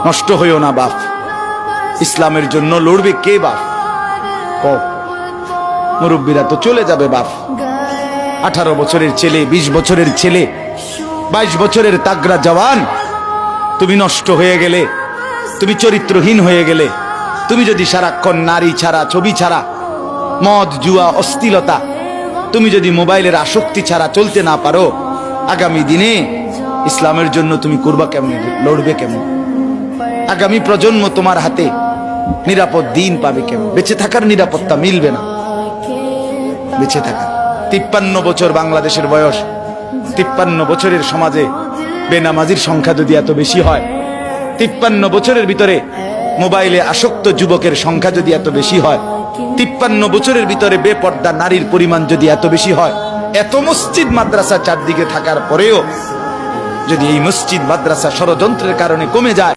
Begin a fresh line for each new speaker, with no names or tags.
নষ্ট হইও না বাপ। ইসলামের জন্য লড়বে কে বাপ? মুরব্বীরা তো চলে যাবে বাপ। 18 বছরের ছেলে, 20 বছরের ছেলে, 22 বছরের তাগড়া জওয়ান, তুমি নষ্ট হয়ে গেলে, তুমি চরিত্রহীন হয়ে গেলে, তুমি যদি সারাক্ষণ নারী ছাড়া, ছবি ছাড়া, মদ জুয়া অশ্লীলতা, তুমি যদি মোবাইলের আসক্তি ছাড়া চলতে না পারো, আগামী দিনে ইসলামের জন্য তুমি করবা কেমন, লড়বে কেমন? আগামী প্রজন্ম তোমার হাতে নিরাপদ দিন পাবে কেমন? বেঁচে থাকার নিরাপত্তা মিলবে না। বেঁচে থাকা 53 বছর বাংলাদেশের বয়স, 53 বছরের সমাজে বেনামাজির সংখ্যা যদি এত বেশি হয়, 53 বছরের ভিতরে মোবাইলে আসক্ত যুবকের সংখ্যা যদি এত বেশি হয়, 53 বছরের ভিতরে বেপর্দা নারীর পরিমাণ যদি এত বেশি হয়, এত মসজিদ মাদ্রাসা চারদিকে থাকার পরেও যদি এই মসজিদ মাদ্রাসা ষড়যন্ত্রের কারণে কমে যায়,